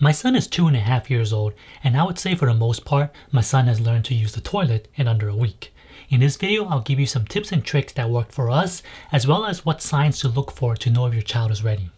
My son is 2.5 years old, and I would say for the most part, my son has learned to use the toilet in under a week. In this video, I'll give you some tips and tricks that worked for us, as well as what signs to look for to know if your child is ready.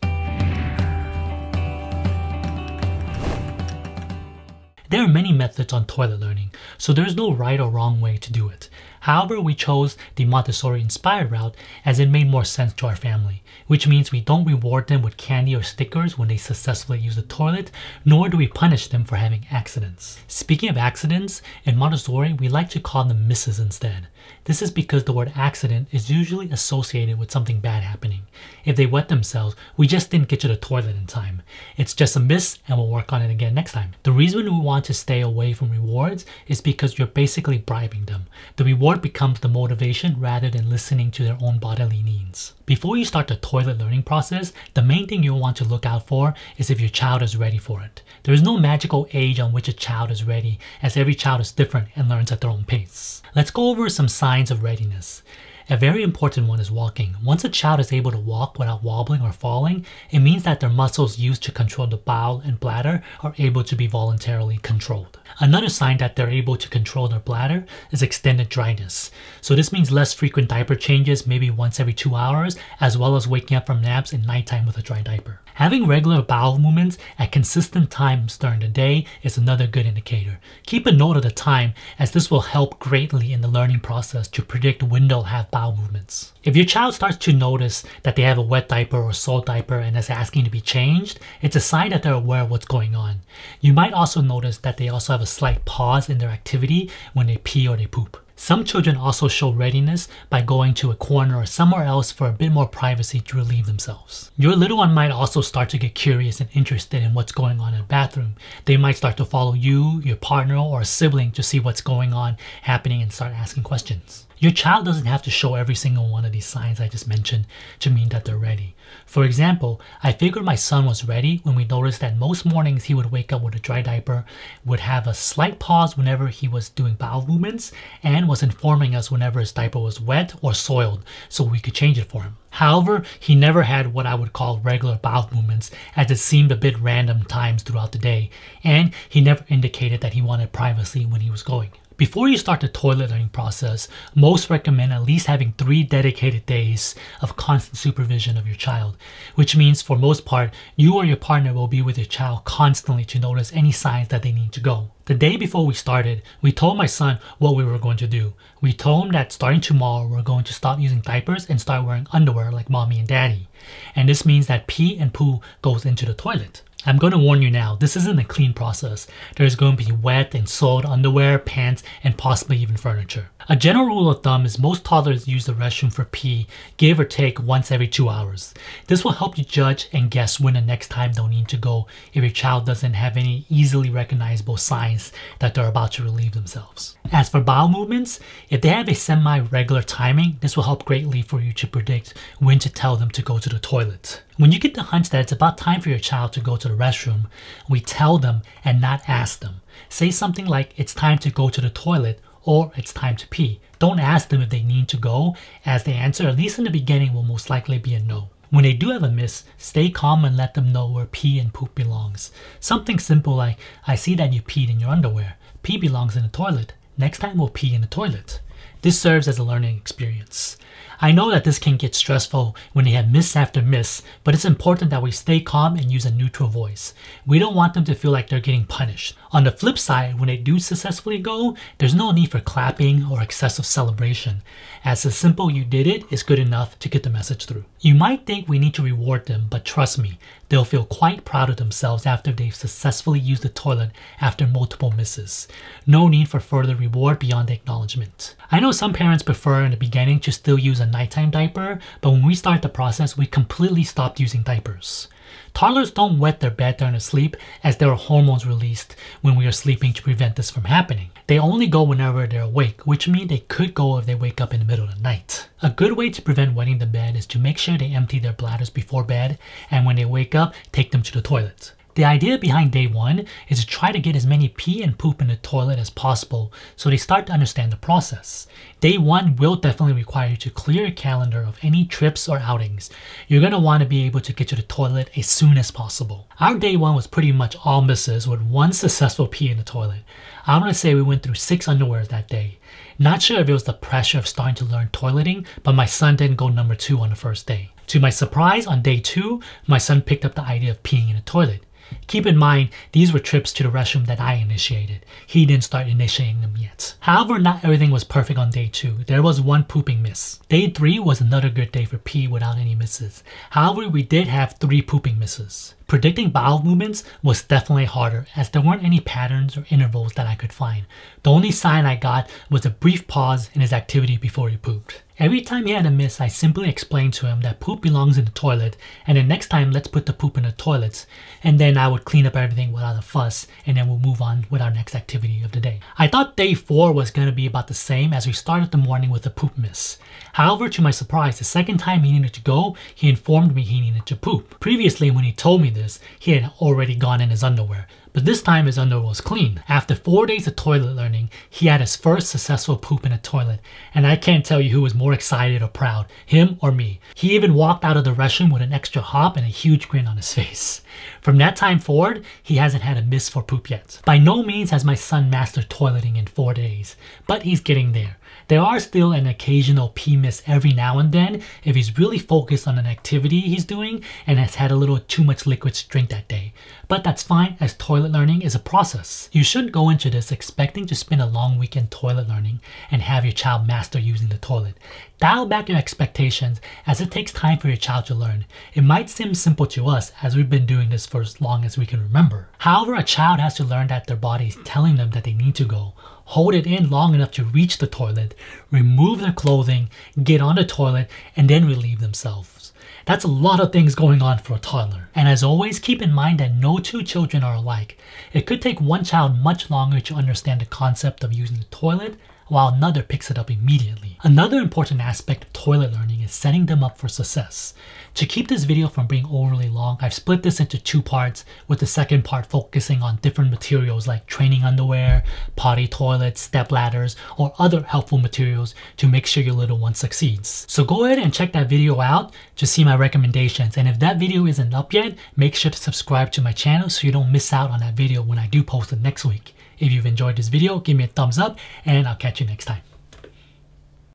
There are many methods on toilet learning, so there's no right or wrong way to do it. However, we chose the Montessori inspired route as it made more sense to our family, which means we don't reward them with candy or stickers when they successfully use the toilet, nor do we punish them for having accidents. Speaking of accidents, in Montessori, we like to call them misses instead. This is because the word accident is usually associated with something bad happening. If they wet themselves, we just didn't get to the toilet in time. It's just a miss and we'll work on it again next time. The reason we want to stay away from rewards is because you're basically bribing them. The reward becomes the motivation rather than listening to their own bodily needs. Before you start the toilet learning process, the main thing you'll want to look out for is if your child is ready for it. There is no magical age on which a child is ready, as every child is different and learns at their own pace. Let's go over some signs of readiness. A very important one is walking. Once a child is able to walk without wobbling or falling, it means that their muscles used to control the bowel and bladder are able to be voluntarily controlled. Another sign that they're able to control their bladder is extended dryness. So this means less frequent diaper changes, maybe once every 2 hours, as well as waking up from naps in nighttime with a dry diaper. Having regular bowel movements at consistent times during the day is another good indicator. Keep a note of the time, as this will help greatly in the learning process to predict when they'll have bowel movements. If your child starts to notice that they have a wet diaper or soiled diaper and is asking to be changed, it's a sign that they're aware of what's going on. You might also notice that they also have a slight pause in their activity when they pee or they poop. Some children also show readiness by going to a corner or somewhere else for a bit more privacy to relieve themselves. Your little one might also start to get curious and interested in what's going on in the bathroom. They might start to follow you, your partner, or a sibling to see what's going on happening and start asking questions. Your child doesn't have to show every single one of these signs I just mentioned to mean that they're ready. For example, I figured my son was ready when we noticed that most mornings he would wake up with a dry diaper, would have a slight pause whenever he was doing bowel movements, and was informing us whenever his diaper was wet or soiled so we could change it for him. However, he never had what I would call regular bowel movements, as it seemed a bit random times throughout the day, and he never indicated that he wanted privacy when he was going. Before you start the toilet learning process, most recommend at least having 3 dedicated days of constant supervision of your child, which means for most part, you or your partner will be with your child constantly to notice any signs that they need to go. The day before we started, we told my son what we were going to do. We told him that starting tomorrow, we're going to stop using diapers and start wearing underwear like mommy and daddy. And this means that pee and poo goes into the toilet. I'm going to warn you now, this isn't a clean process. There's going to be wet and soiled underwear, pants, and possibly even furniture. A general rule of thumb is most toddlers use the restroom for pee, give or take once every 2 hours. This will help you judge and guess when the next time they'll need to go if your child doesn't have any easily recognizable signs that they're about to relieve themselves. As for bowel movements, if they have a semi-regular timing, this will help greatly for you to predict when to tell them to go to the toilet. When you get the hunch that it's about time for your child to go to the restroom, we tell them and not ask them. Say something like, "It's time to go to the toilet," or "It's time to pee." Don't ask them if they need to go, as the answer, at least in the beginning, will most likely be a no. When they do have a miss, stay calm and let them know where pee and poop belongs. Something simple like, "I see that you peed in your underwear. Pee belongs in the toilet. Next time we'll pee in the toilet." This serves as a learning experience. I know that this can get stressful when they have miss after miss, but it's important that we stay calm and use a neutral voice. We don't want them to feel like they're getting punished. On the flip side, when they do successfully go, there's no need for clapping or excessive celebration, as the simple "you did it" is good enough to get the message through. You might think we need to reward them, but trust me, they'll feel quite proud of themselves after they've successfully used the toilet after multiple misses. No need for further reward beyond the acknowledgement. I know some parents prefer in the beginning to still use a nighttime diaper, but when we start the process, we completely stopped using diapers. Toddlers don't wet their bed during sleep, as there are hormones released when we are sleeping to prevent this from happening. They only go whenever they're awake, which means they could go if they wake up in the middle of the night. A good way to prevent wetting the bed is to make sure they empty their bladders before bed, and when they wake up, take them to the toilet. The idea behind day 1 is to try to get as many pee and poop in the toilet as possible so they start to understand the process. Day 1 will definitely require you to clear your calendar of any trips or outings. You're going to want to be able to get to the toilet as soon as possible. Our day 1 was pretty much all misses with 1 successful pee in the toilet. I'm going to say we went through 6 underwears that day. Not sure if it was the pressure of starting to learn toileting, but my son didn't go number 2 on the first day. To my surprise, on day 2, my son picked up the idea of peeing in the toilet. Keep in mind, these were trips to the restroom that I initiated. He didn't start initiating them yet. However, not everything was perfect on day 2. There was 1 pooping miss. Day 3 was another good day for pee without any misses. However, we did have 3 pooping misses. Predicting bowel movements was definitely harder as there weren't any patterns or intervals that I could find. The only sign I got was a brief pause in his activity before he pooped. Every time he had a miss, I simply explained to him that poop belongs in the toilet, and then next time let's put the poop in the toilets, and then I would clean up everything without a fuss, and then we'll move on with our next activity of the day. I thought day 4 was going to be about the same as we started the morning with a poop miss. However, to my surprise, the second time he needed to go, he informed me he needed to poop. Previously, when he told me this, he had already gone in his underwear. But this time his underwear was clean. After 4 days of toilet learning, he had his first successful poop in a toilet, and I can't tell you who was more excited or proud, him or me. He even walked out of the restroom with an extra hop and a huge grin on his face. From that time forward, he hasn't had a miss for poop yet. By no means has my son mastered toileting in 4 days, but he's getting there. There are still an occasional pee miss every now and then if he's really focused on an activity he's doing and has had a little too much liquid to drink that day. But that's fine, as toilet learning is a process. You shouldn't go into this expecting to spend a long weekend toilet learning and have your child master using the toilet. Dial back your expectations as it takes time for your child to learn. It might seem simple to us as we've been doing this for as long as we can remember. However, a child has to learn that their body is telling them that they need to go. Hold it in long enough to reach the toilet, remove their clothing, get on the toilet, and then relieve themselves. That's a lot of things going on for a toddler. And as always, keep in mind that no 2 children are alike. It could take one child much longer to understand the concept of using the toilet, while another picks it up immediately. Another important aspect of toilet learning is setting them up for success. To keep this video from being overly long, I've split this into 2 parts, with the second part focusing on different materials like training underwear, potty toilets, step ladders, or other helpful materials to make sure your little one succeeds. So go ahead and check that video out to see my recommendations, and if that video isn't up yet, make sure to subscribe to my channel so you don't miss out on that video when I do post it next week. If you've enjoyed this video, give me a thumbs up, and I'll catch you next time.